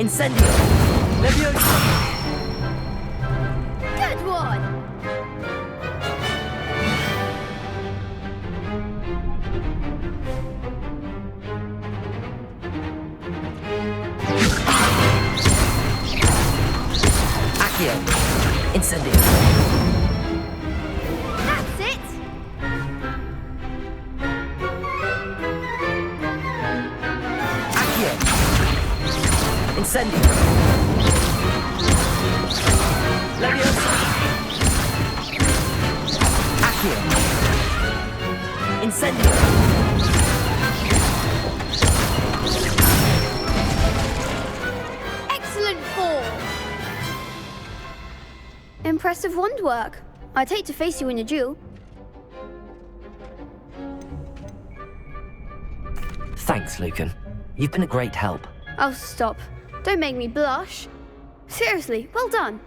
Incendio! Leviosa! Good one! Accio! Incendio! That's it! Accio! Incendio! Leviosa! Accio! Incendio! Excellent form! Impressive wand work. I'd hate to face you in a duel. Thanks, Lucan. You've been a great help. Oh, stop. Don't make me blush. Seriously, well done.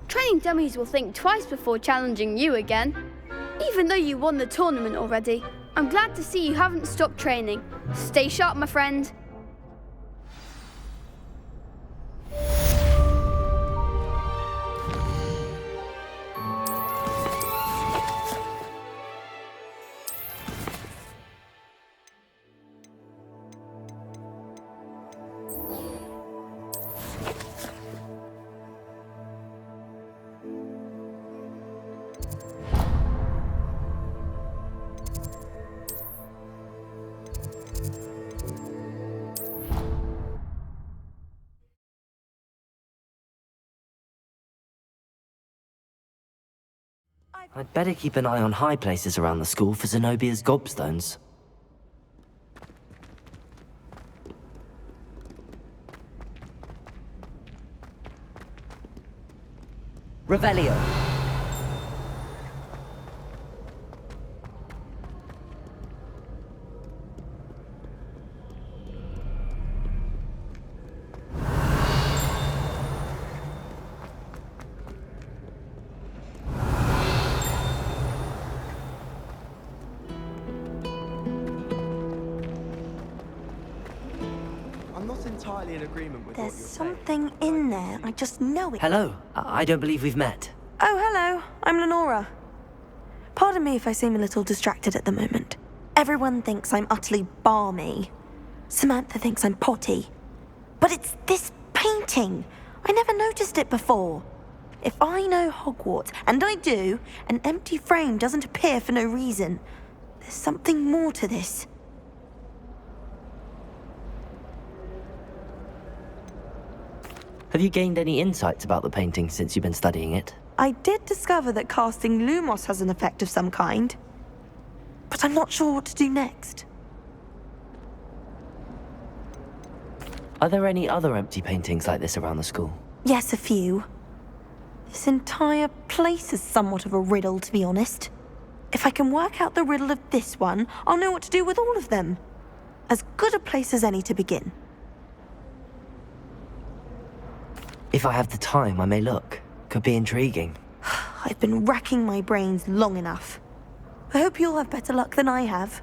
Training dummies will think twice before challenging you again. Even though you won the tournament already, I'm glad to see you haven't stopped training. Stay sharp, my friend. I'd better keep an eye on high places around the school for Zenobia's gobstones. Revelio! Entirely in agreement with There's what you're something in there. I just know it. Hello. I don't believe we've met. Oh, hello. I'm Lenora. Pardon me if I seem a little distracted at the moment. Everyone thinks I'm utterly balmy. Samantha thinks I'm potty. But it's this painting. I never noticed it before. If I know Hogwarts, and I do, an empty frame doesn't appear for no reason. There's something more to this. Have you gained any insights about the painting since you've been studying it? I did discover that casting Lumos has an effect of some kind. But I'm not sure what to do next. Are there any other empty paintings like this around the school? Yes, a few. This entire place is somewhat of a riddle, to be honest. If I can work out the riddle of this one, I'll know what to do with all of them. As good a place as any to begin. If I have the time, I may look. Could be intriguing. I've been racking my brains long enough. I hope you'll have better luck than I have.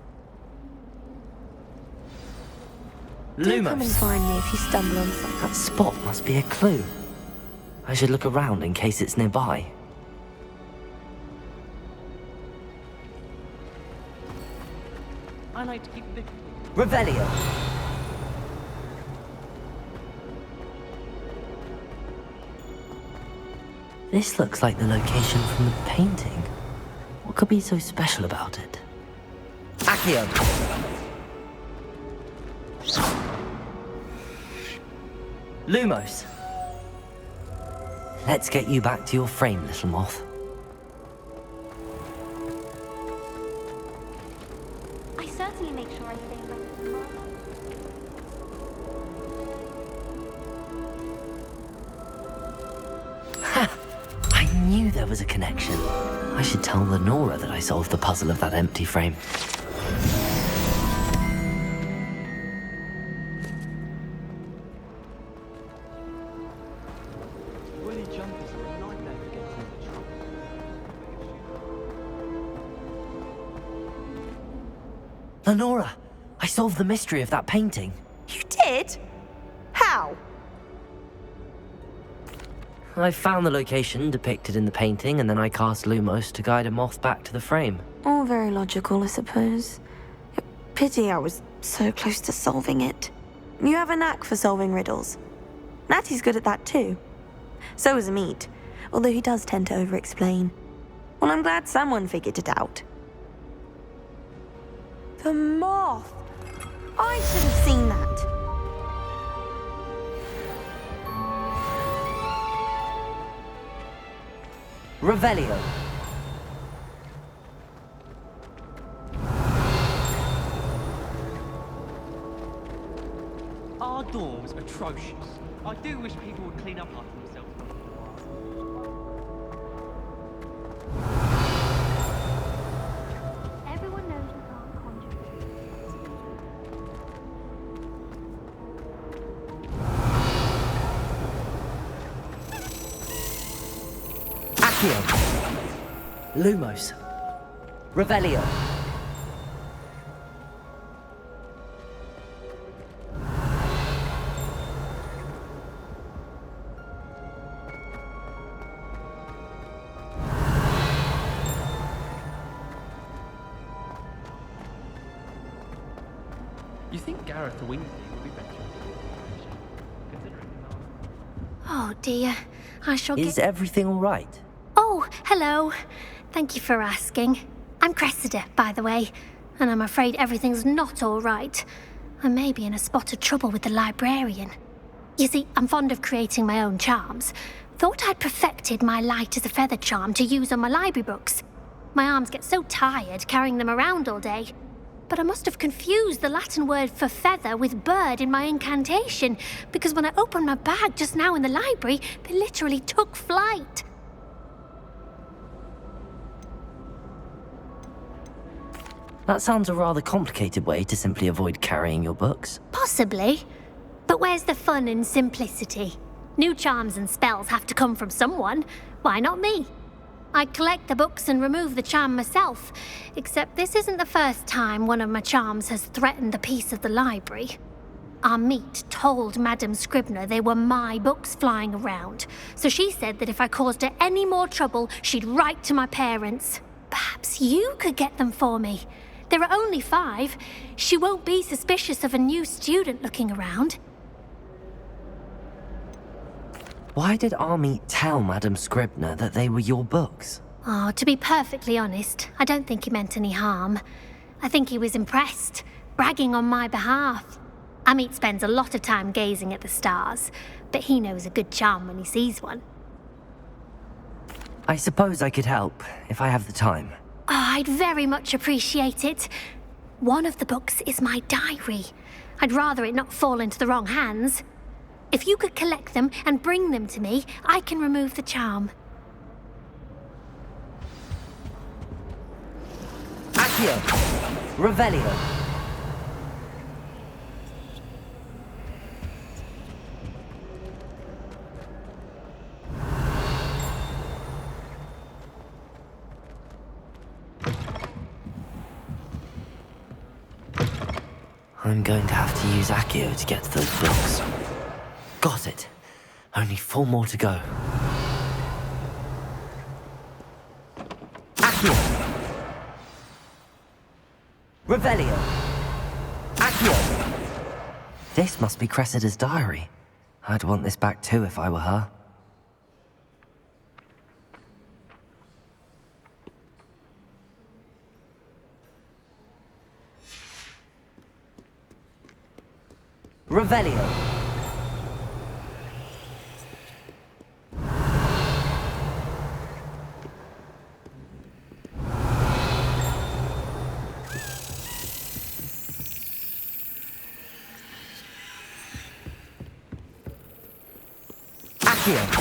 Don't come and Lumos! find me if you stumble on something. That spot must be a clue. I should look around in case it's nearby. I like to keep a bit... Revelio! This looks like the location from the painting. What could be so special about it? Accio! Lumos! Let's get you back to your frame, little moth. I certainly make sure I stay back tomorrow. I knew there was a connection. I should tell Lenora that I solved the puzzle of that empty frame. Woolly jumpers are a nightmare for getting into trouble. Lenora, I solved the mystery of that painting. You did? How? I found the location depicted in the painting, and then I cast Lumos to guide a moth back to the frame. All very logical, I suppose. Pity I was so close to solving it. You have a knack for solving riddles. Natty's good at that too. So is Amit, although he does tend to over-explain. Well, I'm glad someone figured it out. The moth! I should have seen that. Revelio. Our dorm's atrocious. I do wish people would clean up after themselves. Everyone knows we can't conjure. Accio. Lumos. Revelio. You think Gareth or Weasley would be better considering Oh dear, I shall Is get... everything all right? Oh, hello. Thank you for asking. I'm Cressida, by the way, and I'm afraid everything's not all right. I may be in a spot of trouble with the librarian. You see, I'm fond of creating my own charms. Thought I'd perfected my light as a feather charm to use on my library books. My arms get so tired carrying them around all day. But I must have confused the Latin word for feather with bird in my incantation, because when I opened my bag just now in the library, they literally took flight. That sounds a rather complicated way to simply avoid carrying your books. Possibly. But where's the fun in simplicity? New charms and spells have to come from someone. Why not me? I collect the books and remove the charm myself, except this isn't the first time one of my charms has threatened the peace of the library. Amit told Madame Scribner they were my books flying around, so she said that if I caused her any more trouble, she'd write to my parents. Perhaps you could get them for me. There are only 5. She won't be suspicious of a new student looking around. Why did Army tell Madame Scribner that they were your books? Oh, to be perfectly honest, I don't think he meant any harm. I think he was impressed, bragging on my behalf. Amit spends a lot of time gazing at the stars, but he knows a good charm when he sees one. I suppose I could help, if I have the time. Oh, I'd very much appreciate it. One of the books is my diary. I'd rather it not fall into the wrong hands. If you could collect them and bring them to me, I can remove the charm. Accio. Revelio. I'm going to have to use Accio to get to those books. Got it. Only 4 more to go. Accio. Revelio. Accio. This must be Cressida's diary. I'd want this back too if I were her. Revelio. Accio.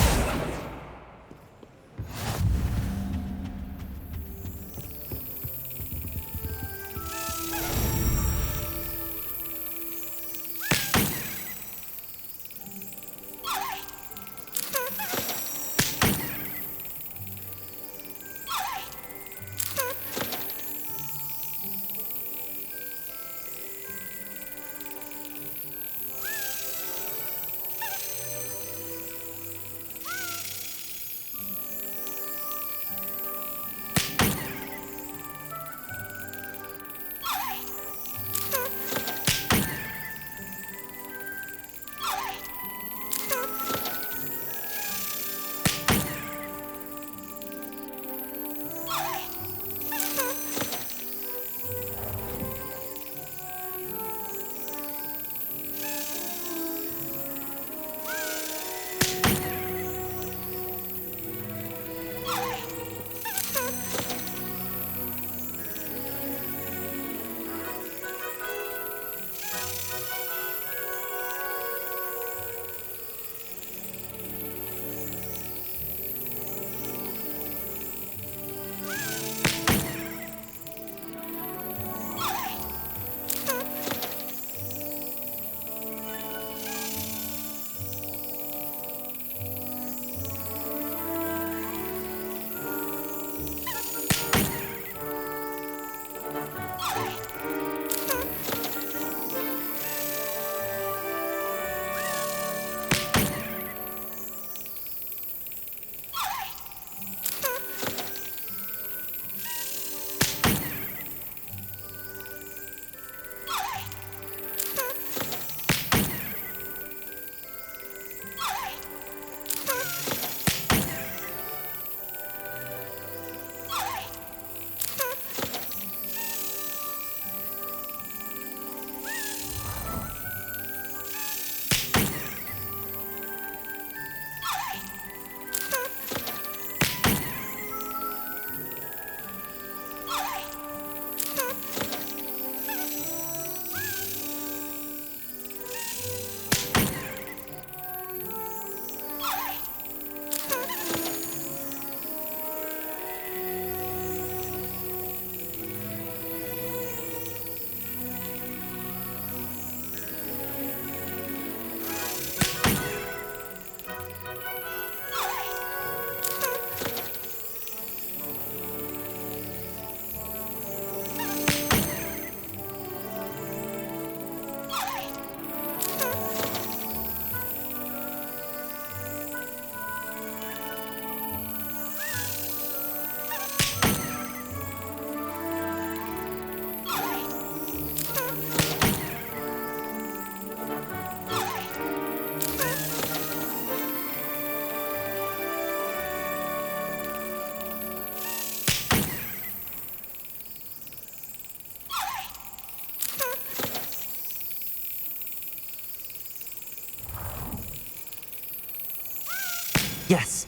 Yes.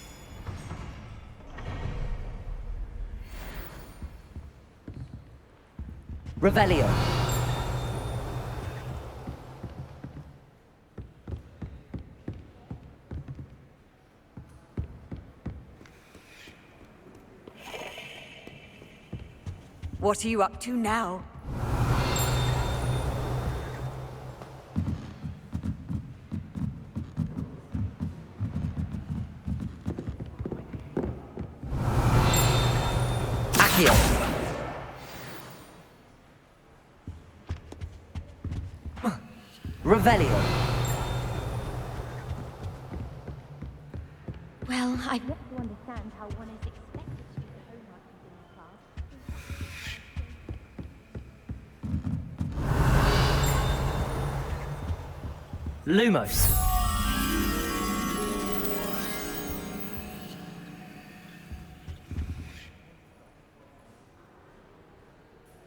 Revelio. What are you up to now? Accio. Revelio. Well, I've yet to understand how one is expected to do the homework within class. Lumos.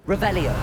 Revelio.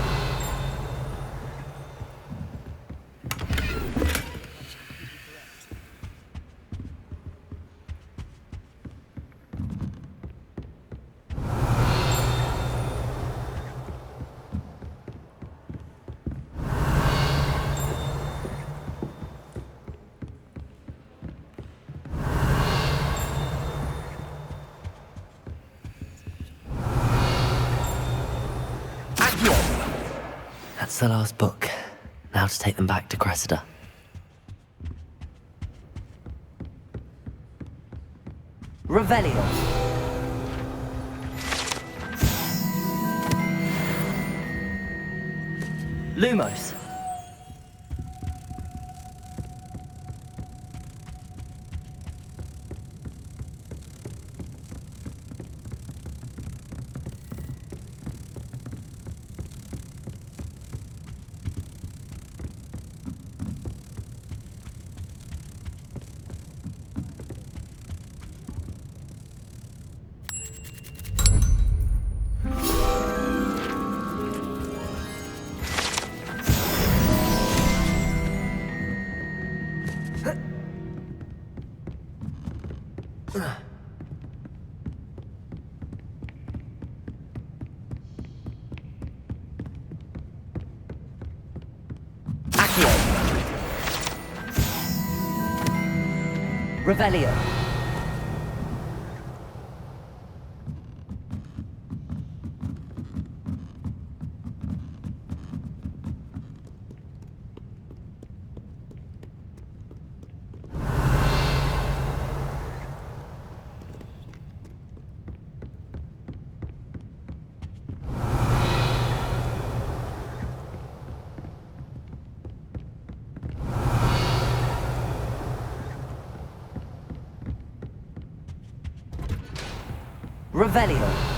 That's the last book. Now to take them back to Cressida. Revelio. Lumos. Accio. Revelio. Revelio.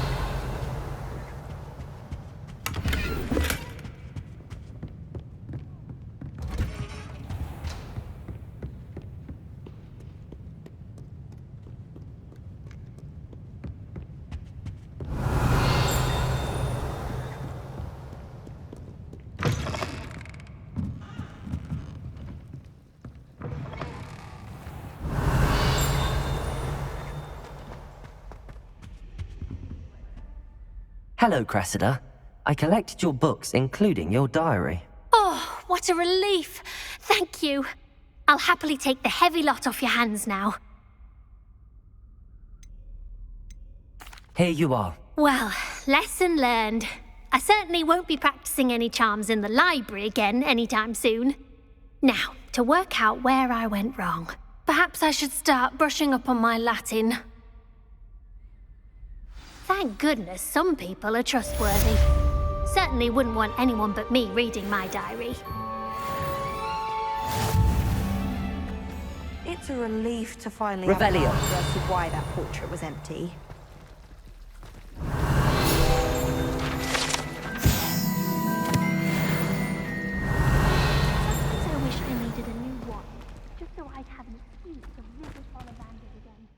Hello, Cressida. I collected your books, including your diary. Oh, what a relief! Thank you. I'll happily take the heavy lot off your hands now. Here you are. Well, lesson learned. I certainly won't be practicing any charms in the library again anytime soon. Now, to work out where I went wrong. Perhaps I should start brushing up on my Latin. Thank goodness some people are trustworthy. Certainly wouldn't want anyone but me reading my diary. It's a relief to finally Revelio. have an answer as to why that portrait was empty. Sometimes I wish I needed a new one, just so I'd have an excuse to visit Ollivander again.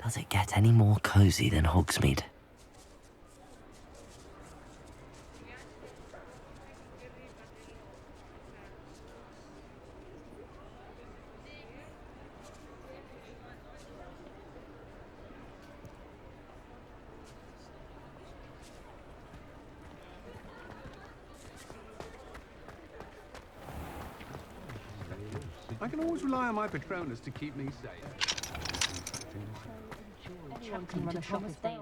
Does it get any more cozy than Hogsmeade? I can always rely on my Patronus to keep me safe. Anyone can run a shop if they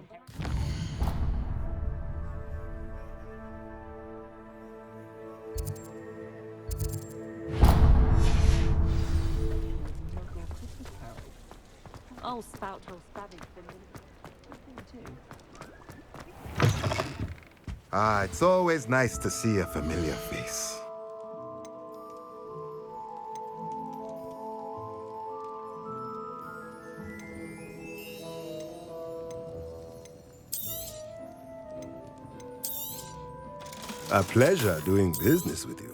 Oh, spout or stabbing too. Ah, it's always nice to see a familiar face. A pleasure doing business with you.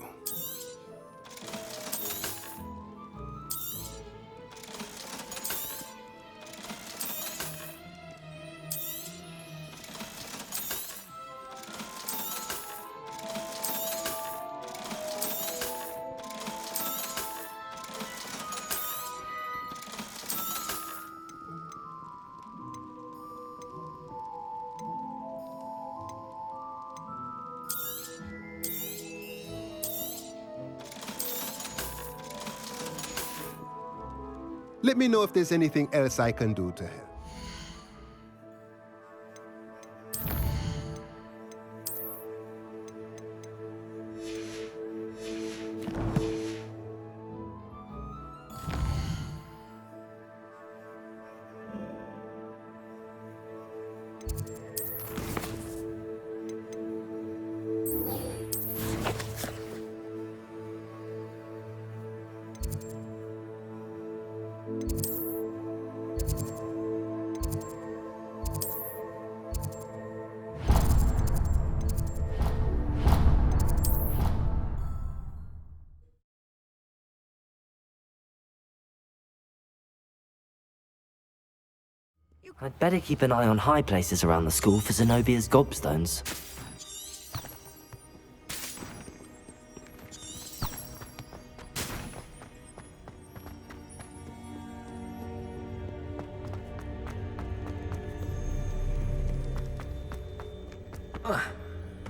Let me know if there's anything else I can do to help. I'd better keep an eye on high places around the school for Zenobia's gobstones.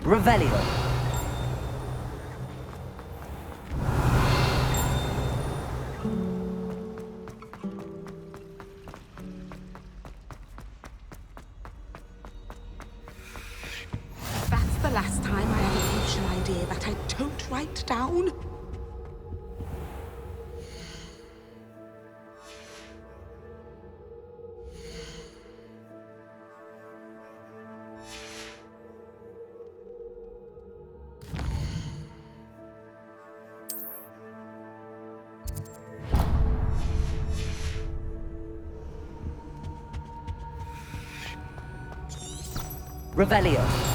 Revelio. That's the last time I have a future idea that I don't write down. Revelio.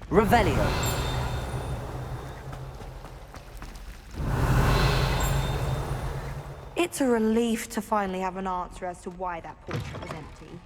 Revelio. It's a relief to finally have an answer as to why that portrait was empty.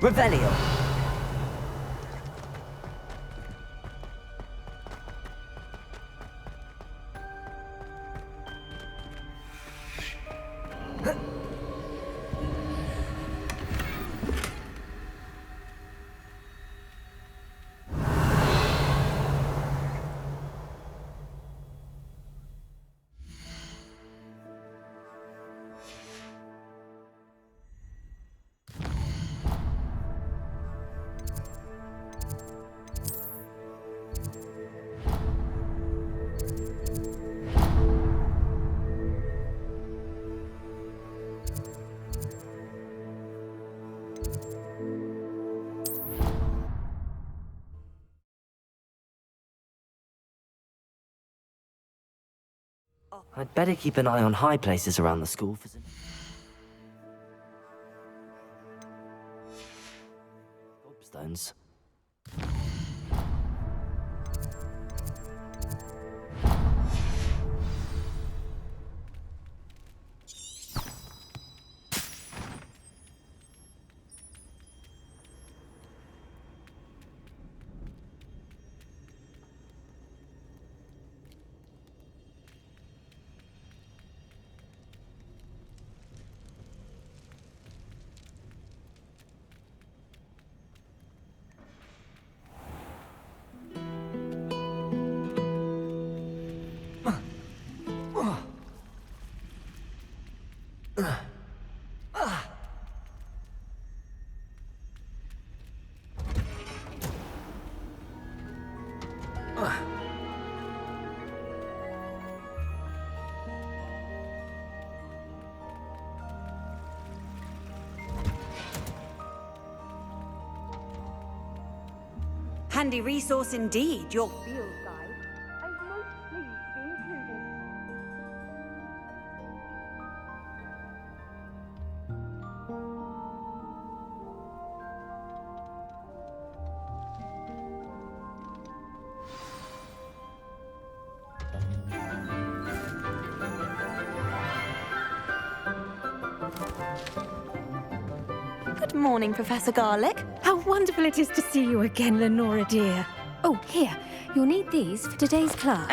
Revelio. I'd better keep an eye on high places around the school for... Stones. Handy resource indeed, your Field guide. I'm most pleased to be included. Good morning, Professor Garlic. How wonderful it is to see you again, Lenora dear. Oh, here. You'll need these for today's class.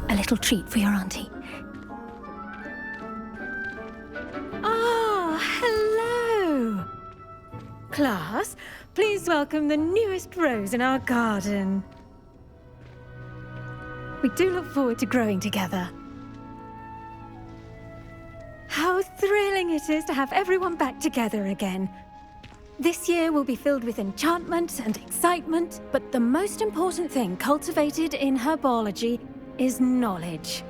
A little treat for your auntie. Ah, hello. Class, please welcome the newest rose in our garden. We do look forward to growing together. How thrilling it is to have everyone back together again. This year will be filled with enchantment and excitement, but the most important thing cultivated in herbology is knowledge.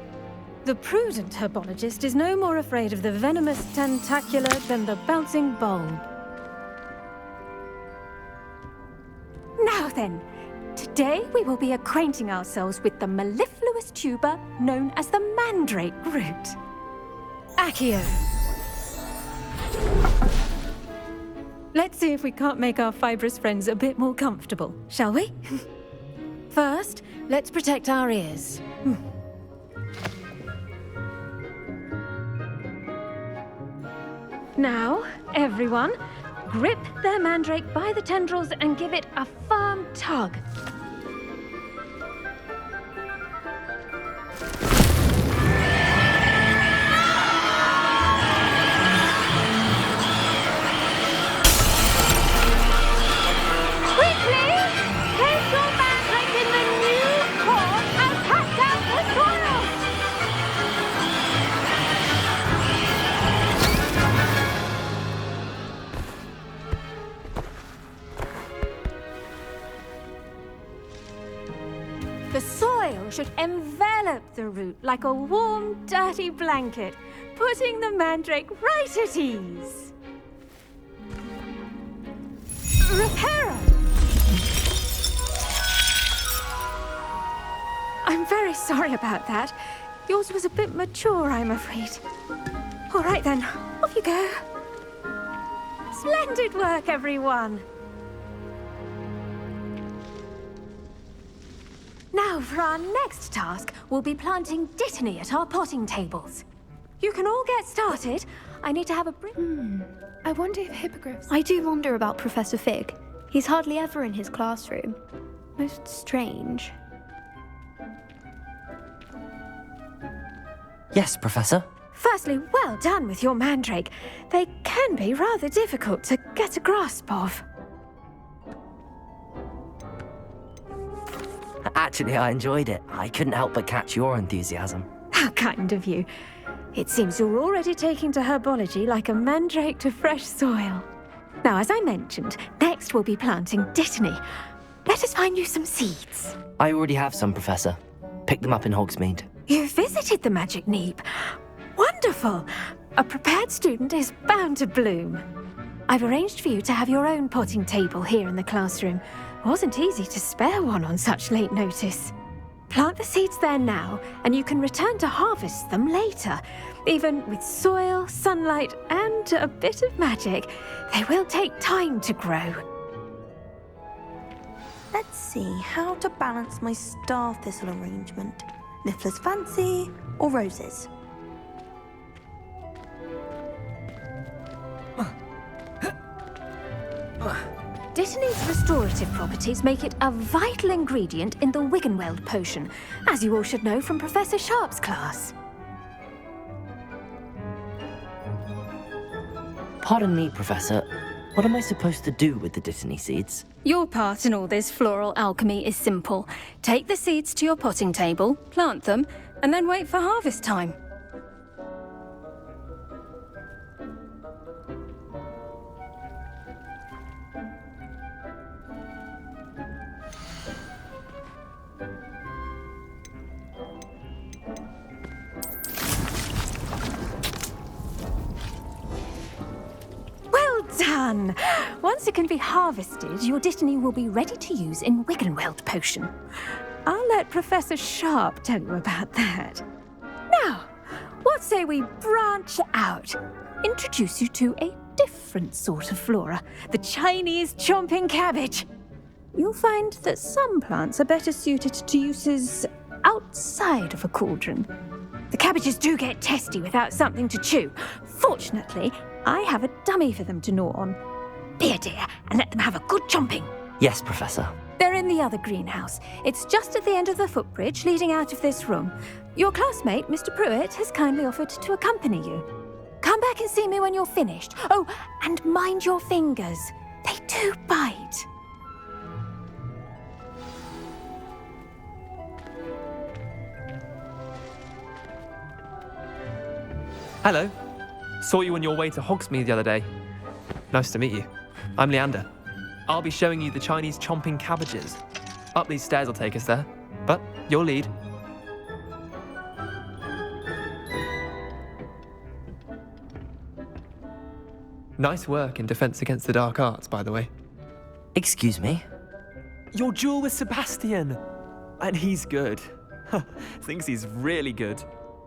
The prudent herbologist is no more afraid of the venomous tentacula than the bouncing bulb. Now then, today we will be acquainting ourselves with the mellifluous tuber known as the mandrake root. Accio. Let's see if we can't make our fibrous friends a bit more comfortable, shall we? First, let's protect our ears. Now, everyone, grip their mandrake by the tendrils and give it a firm tug. envelop the root like a warm, dirty blanket, putting the mandrake right at ease. Repairer! I'm very sorry about that. Yours was a bit mature, I'm afraid. All right then, off you go. Splendid work, everyone. Now, for our next task, we'll be planting dittany at our potting tables. You can all get started. I need to have a I wonder if hippogriffs... I do wonder about Professor Fig. He's hardly ever in his classroom. Most strange. Yes, Professor. Firstly, well done with your mandrake. They can be rather difficult to get a grasp of. Actually, I enjoyed it. I couldn't help but catch your enthusiasm. How kind of you. It seems you're already taking to herbology like a mandrake to fresh soil. Now, as I mentioned, next we'll be planting dittany. Let us find you some seeds. I already have some, Professor. Picked them up in Hogsmeade. You visited the Magic Neep. Wonderful! A prepared student is bound to bloom. I've arranged for you to have your own potting table here in the classroom. Wasn't easy to spare one on such late notice. Plant the seeds there now, and you can return to harvest them later. Even with soil, sunlight, and a bit of magic, they will take time to grow. Let's see how to balance my star thistle arrangement. Niffler's fancy or roses? Dittany's restorative properties make it a vital ingredient in the Wiggenweld potion, as you all should know from Professor Sharp's class. Pardon me, Professor. What am I supposed to do with the dittany seeds? Your part in all this floral alchemy is simple. Take the seeds to your potting table, plant them, and then wait for harvest time. Done! Once it can be harvested, your dittany will be ready to use in Wiggenweld potion. I'll let Professor Sharp tell you about that. Now, what say we branch out? Introduce you to a different sort of flora, the Chinese chomping cabbage. You'll find that some plants are better suited to uses outside of a cauldron. The cabbages do get testy without something to chew. Fortunately, I have a dummy for them to gnaw on. Be a dear and let them have a good chomping. Yes, Professor. They're in the other greenhouse. It's just at the end of the footbridge leading out of this room. Your classmate, Mr. Pruitt, has kindly offered to accompany you. Come back and see me when you're finished. Oh, and mind your fingers. They do bite. Hello. Saw you on your way to Hogsmeade the other day. Nice to meet you. I'm Leander. I'll be showing you the Chinese chomping cabbages. Up these stairs will take us there, but you'll lead. Nice work in Defense Against the Dark Arts, by the way. Excuse me? Your duel with Sebastian! And he's good. Thinks he's really good.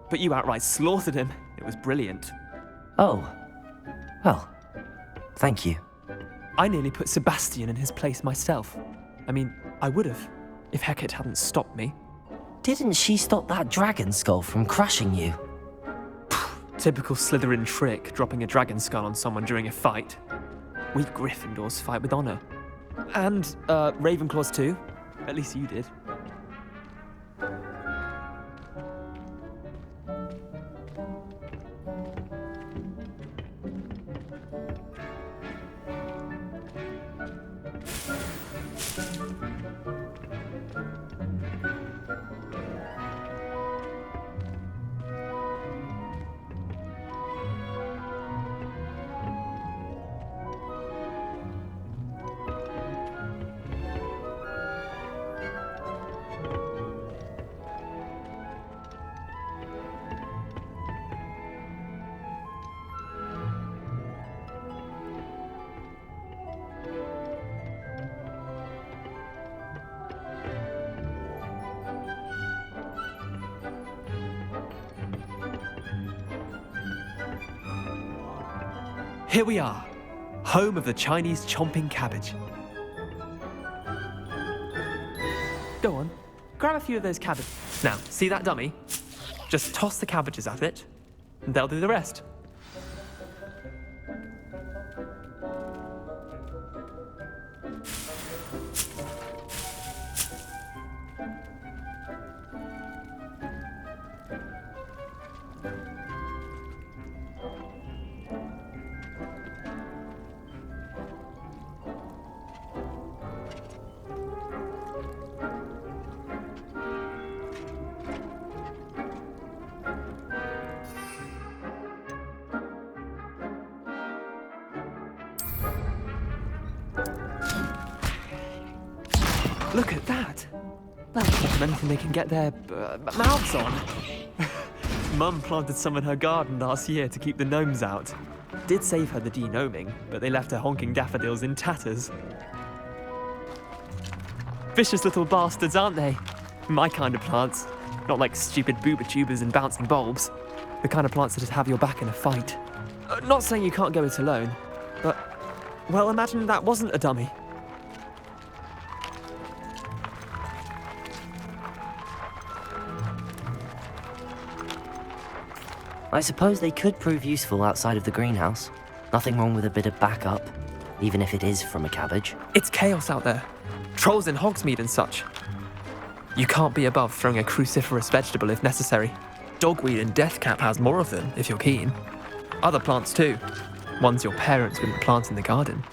But you outright slaughtered him. It was brilliant. Oh. Well, thank you. I nearly put Sebastian in his place myself. I mean, I would have, if Hecate hadn't stopped me. Didn't she stop that dragon skull from crushing you? Typical Slytherin trick, dropping a dragon skull on someone during a fight. We Gryffindors fight with honor. And, Ravenclaws too. At least you did. Here we are, home of the Chinese chomping cabbage. Go on, grab a few of those cabbages. Now, see that dummy? Just toss the cabbages at it, and they'll do the rest. Look at that! That's more than anything they can get their mouths on. Mum planted some in her garden last year to keep the gnomes out. Did save her the de-gnoming, but they left her honking daffodils in tatters. Vicious little bastards, aren't they? My kind of plants. Not like stupid booba tubers and bouncing bulbs. The kind of plants that just have your back in a fight. Not saying you can't go it alone, but, well, imagine that wasn't a dummy. I suppose they could prove useful outside of the greenhouse. Nothing wrong with a bit of backup, even if it is from a cabbage. It's chaos out there. Trolls in Hogsmeade and such. You can't be above throwing a cruciferous vegetable if necessary. Dogweed and deathcap has more of them, if you're keen. Other plants too. Ones your parents wouldn't plant in the garden.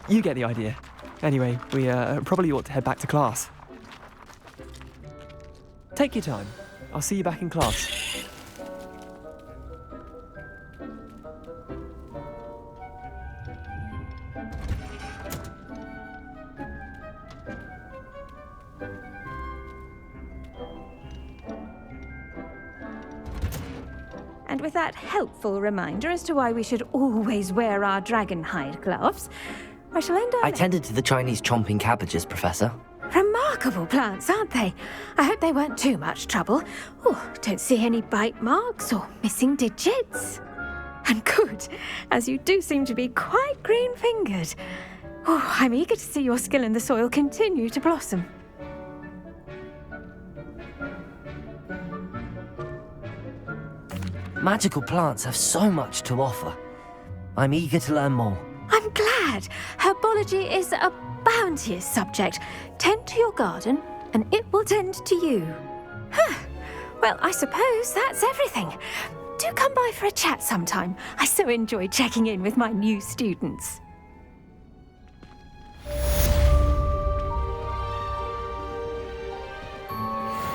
You get the idea. Anyway, we probably ought to head back to class. Take your time. I'll see you back in class. And with that helpful reminder as to why we should always wear our dragon hide gloves, I shall end our... I tended to the Chinese chomping cabbages, Professor. Remarkable plants, aren't they? I hope they weren't too much trouble. Oh, don't see any bite marks or missing digits. And good, as you do seem to be quite green-fingered. Oh, I'm eager to see your skill in the soil continue to blossom. Magical plants have so much to offer. I'm eager to learn more. I'm glad. Herbology is a bounteous subject. Tend to your garden, and it will tend to you. Huh. Well, I suppose that's everything. Do come by for a chat sometime. I so enjoy checking in with my new students.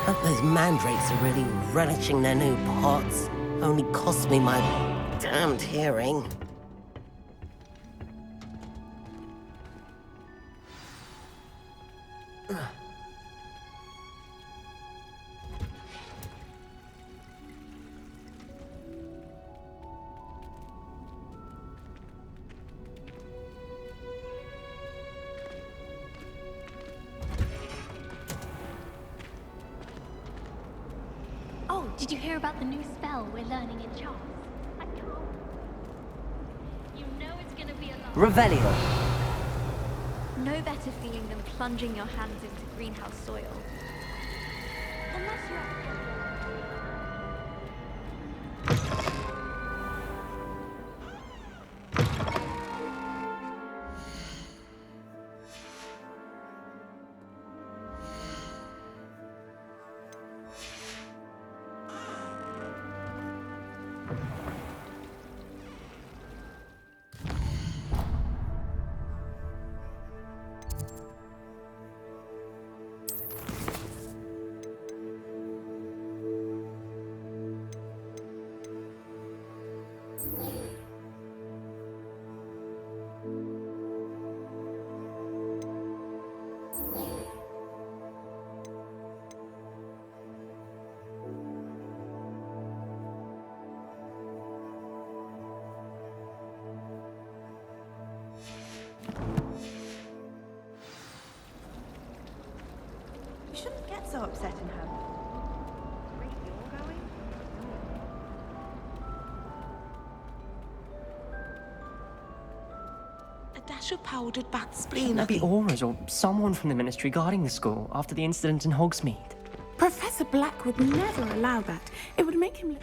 Hope those mandrakes are really relishing their new pots. Only cost me my damned hearing. Oh, did you hear about the new spell we're learning in charms? I can't. You know it's gonna be a lot. Revelio. No better feeling than plunging your hands into greenhouse soil. Unless you're... You shouldn't get so upset in her. Really, you're going? dash of powdered bat spray. Shouldn't there be auras or someone from the ministry guarding the school after the incident in Hogsmeade? Professor Black would never allow that. It would make him look...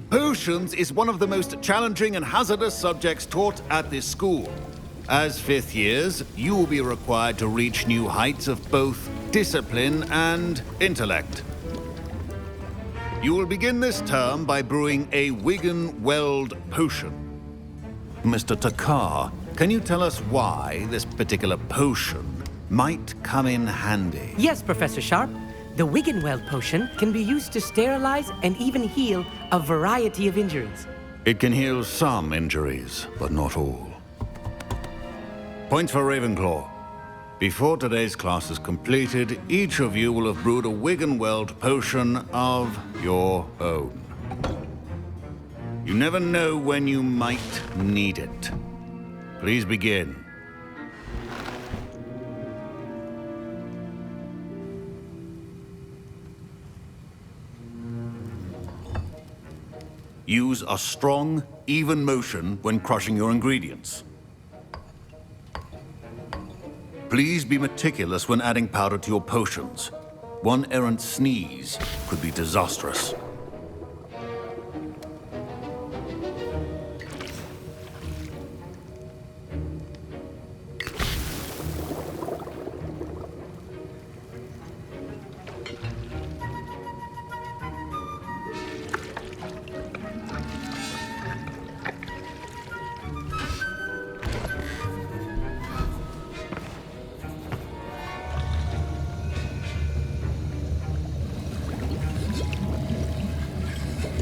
Potions is one of the most challenging and hazardous subjects taught at this school. As fifth years, you will be required to reach new heights of both discipline and intellect. You will begin this term by brewing a Wigan-Weld potion. Mr. Takar, can you tell us why this particular potion might come in handy? Yes, Professor Sharp. The Wigan-Weld potion can be used to sterilize and even heal a variety of injuries. It can heal some injuries, but not all. Points for Ravenclaw. Before today's class is completed, each of you will have brewed a Wigan-Weld potion of your own. You never know when you might need it. Please begin. Use a strong, even motion when crushing your ingredients. Please be meticulous when adding powder to your potions. One errant sneeze could be disastrous.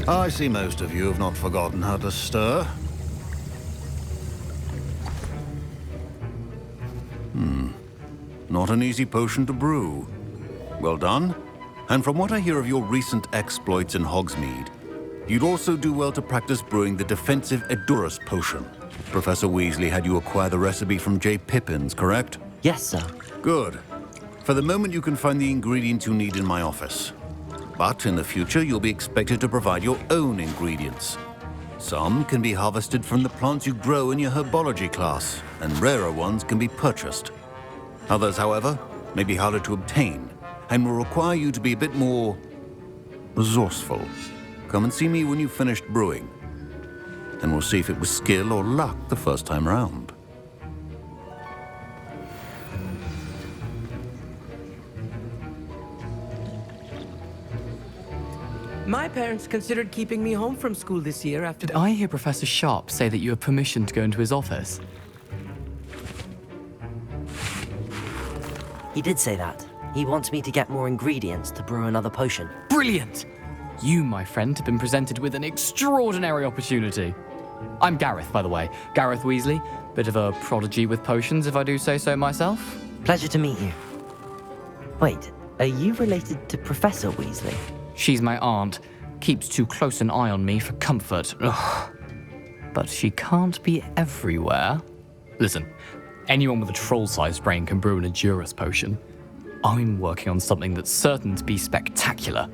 I see most of you have not forgotten how to stir. Not an easy potion to brew. Well done. And from what I hear of your recent exploits in Hogsmeade, you'd also do well to practice brewing the defensive Edurus potion. Professor Weasley had you acquire the recipe from J. Pippins, correct? Yes, sir. Good. For the moment, you can find the ingredients you need in my office. But in the future, you'll be expected to provide your own ingredients. Some can be harvested from the plants you grow in your herbology class, and rarer ones can be purchased. Others, however, may be harder to obtain, and will require you to be a bit more resourceful. Come and see me when you've finished brewing, and we'll see if it was skill or luck the first time round. My parents considered keeping me home from school this year after... Did I hear Professor Sharp say that you have permission to go into his office? He did say that. He wants me to get more ingredients to brew another potion. Brilliant! You, my friend, have been presented with an extraordinary opportunity. I'm Gareth, by the way. Gareth Weasley. Bit of a prodigy with potions, if I do say so myself. Pleasure to meet you. Wait, are you related to Professor Weasley? She's my aunt. Keeps too close an eye on me for comfort. Ugh. But she can't be everywhere. Listen, anyone with a troll-sized brain can brew an Edurus potion. I'm working on something that's certain to be spectacular.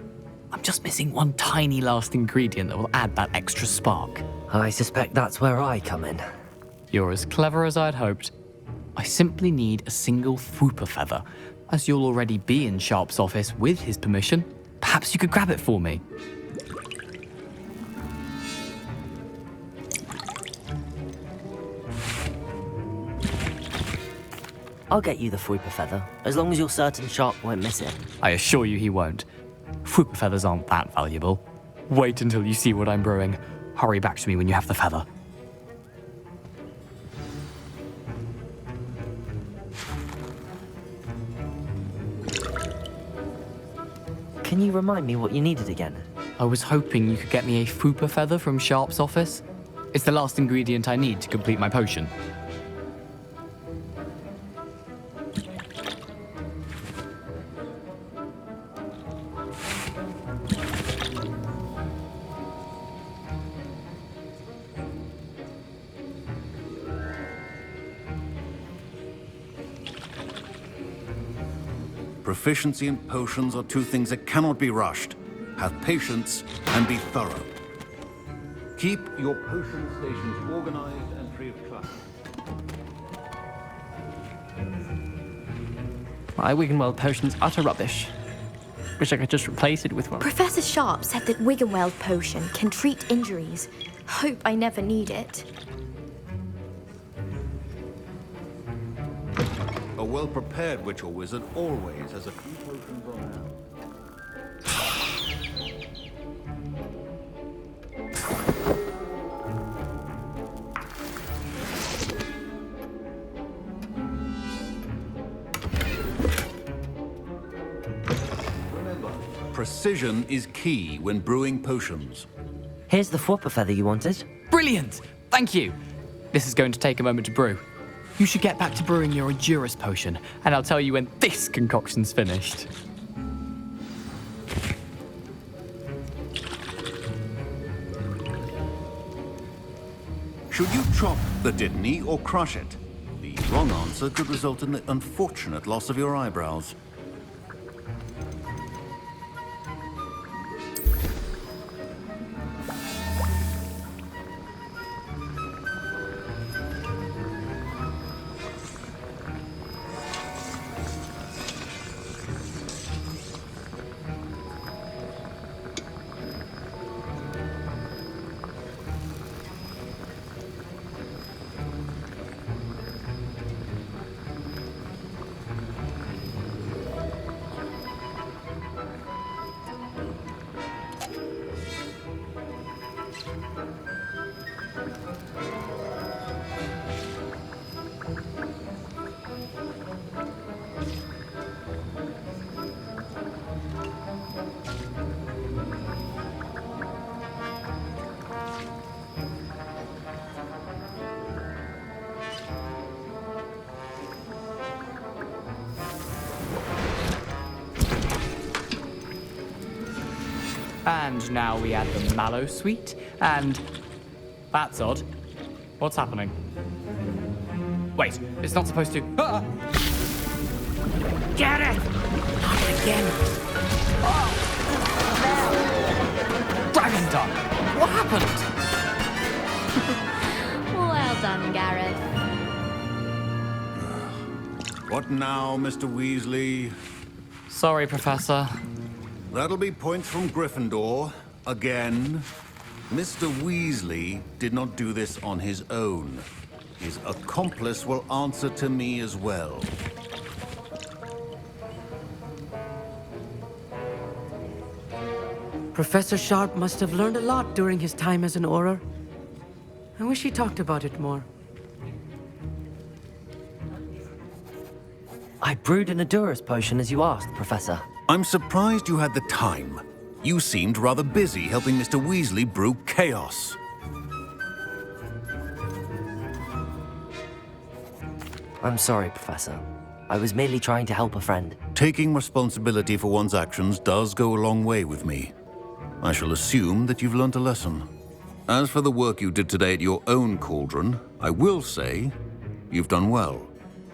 I'm just missing one tiny last ingredient that will add that extra spark. I suspect that's where I come in. You're as clever as I'd hoped. I simply need a single Fwooper feather. As you'll already be in Sharp's office with his permission, perhaps you could grab it for me. I'll get you the Fwooper feather, as long as you're certain Sharp won't miss it. I assure you he won't. Fwooper feathers aren't that valuable. Wait until you see what I'm brewing. Hurry back to me when you have the feather. Can you remind me what you needed again? I was hoping you could get me a Fwooper feather from Sharp's office. It's the last ingredient I need to complete my potion. Proficiency and potions are two things that cannot be rushed. Have patience and be thorough. Keep your potion stations organized and free of clutter. My Wiggenweld potion's utter rubbish. Wish I could just replace it with one. Professor Sharp said that Wiggenweld potion can treat injuries. Hope I never need it. A well-prepared witch or wizard always has a few potions on hand. Remember, precision is key when brewing potions. Here's the Fwopper feather you wanted. Brilliant! Thank you. This is going to take a moment to brew. You should get back to brewing your Endurus potion, and I'll tell you when this concoction's finished. Should you chop the Dittany or crush it? The wrong answer could result in the unfortunate loss of your eyebrows. And now we add the mallow sweet, and... That's odd. What's happening? Wait, it's not supposed to... Ah! Get it! Not again. Dragon Dog! What happened? Well done, Gareth. What now, Mr. Weasley? Sorry, Professor. That'll be points from Gryffindor. Again. Mr. Weasley did not do this on his own. His accomplice will answer to me as well. Professor Sharp must have learned a lot during his time as an Auror. I wish he talked about it more. I brewed an Endurus potion as you asked, Professor. I'm surprised you had the time. You seemed rather busy helping Mr. Weasley brew chaos. I'm sorry, Professor. I was merely trying to help a friend. Taking responsibility for one's actions does go a long way with me. I shall assume that you've learnt a lesson. As for the work you did today at your own cauldron, I will say you've done well.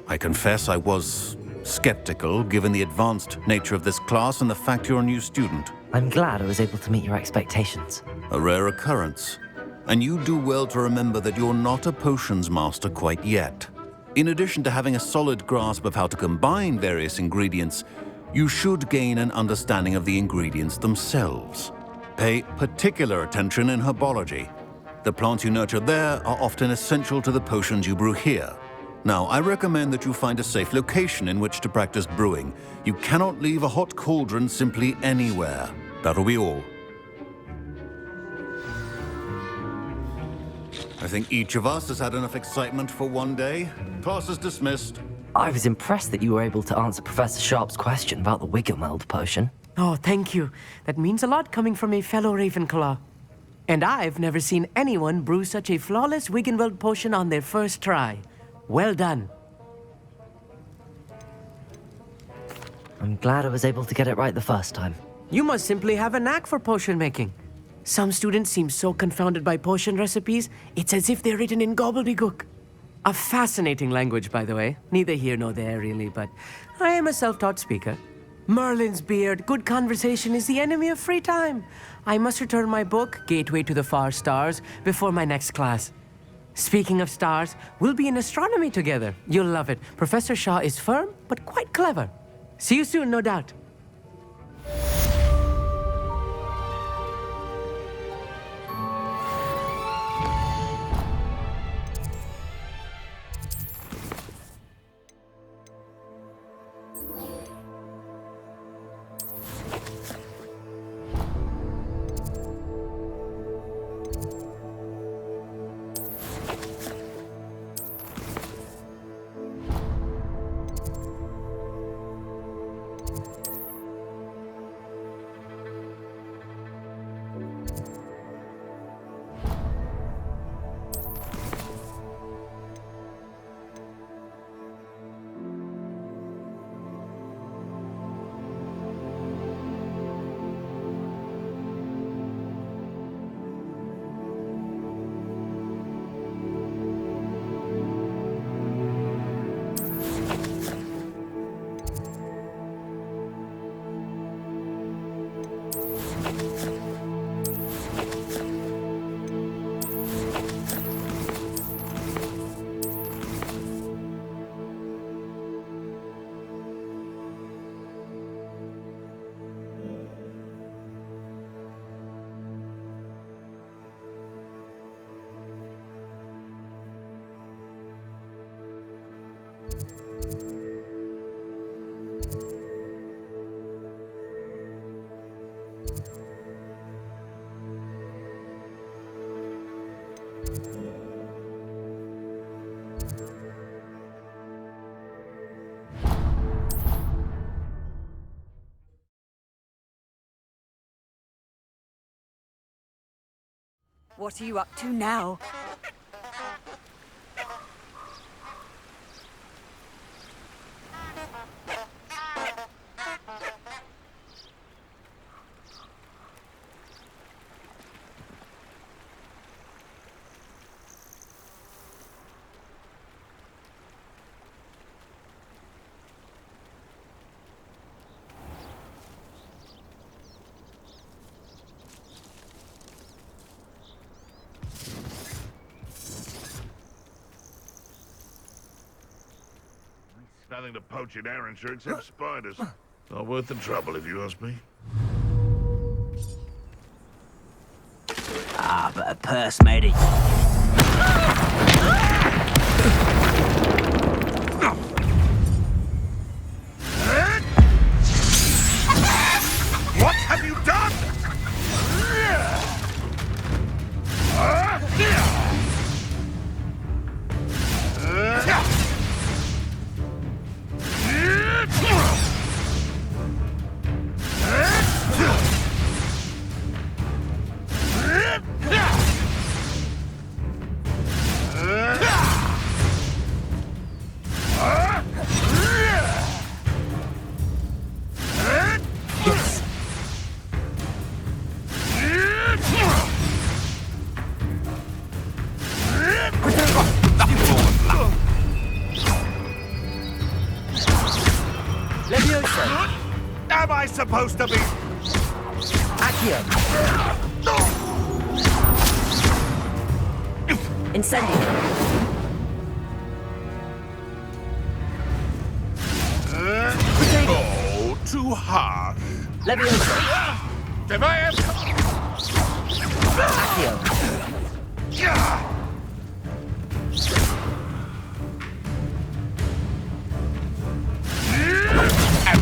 I confess I was skeptical, given the advanced nature of this class and the fact you're a new student. I'm glad I was able to meet your expectations. A rare occurrence. And you do well to remember that you're not a potions master quite yet. In addition to having a solid grasp of how to combine various ingredients, you should gain an understanding of the ingredients themselves. Pay particular attention in herbology. The plants you nurture there are often essential to the potions you brew here. Now, I recommend that you find a safe location in which to practice brewing. You cannot leave a hot cauldron simply anywhere. That'll be all. I think each of us has had enough excitement for one day. Class is dismissed. I was impressed that you were able to answer Professor Sharp's question about the Wiggenweld potion. Oh, thank you. That means a lot coming from a fellow Ravenclaw. And I've never seen anyone brew such a flawless Wiggenweld potion on their first try. Well done. I'm glad I was able to get it right the first time. You must simply have a knack for potion making. Some students seem so confounded by potion recipes, it's as if they're written in gobbledygook. A fascinating language, by the way. Neither here nor there, really, but I am a self-taught speaker. Merlin's beard. Good conversation is the enemy of free time. I must return my book, Gateway to the Far Stars, before my next class. Speaking of stars, we'll be in astronomy together. You'll love it. Professor Shaw is firm, but quite clever. See you soon, no doubt. What are you up to now? Nothing to poach in Arrowshire except spiders. Not worth the trouble, if you ask me. Ah, but a purse made it. What have you done? Am I supposed to be? Accio. Incendio. Oh, too harsh. Leviosa. Deviant. Accio.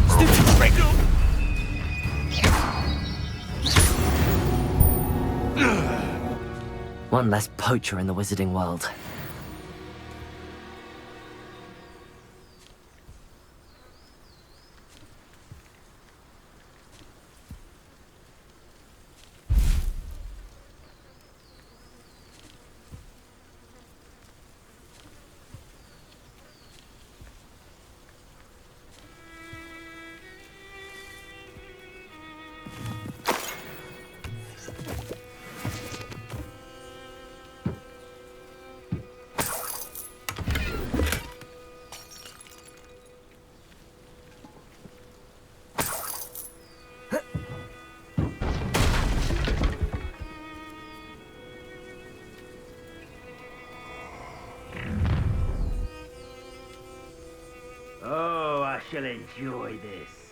Stupid trick. One less poacher in the wizarding world. enjoy this.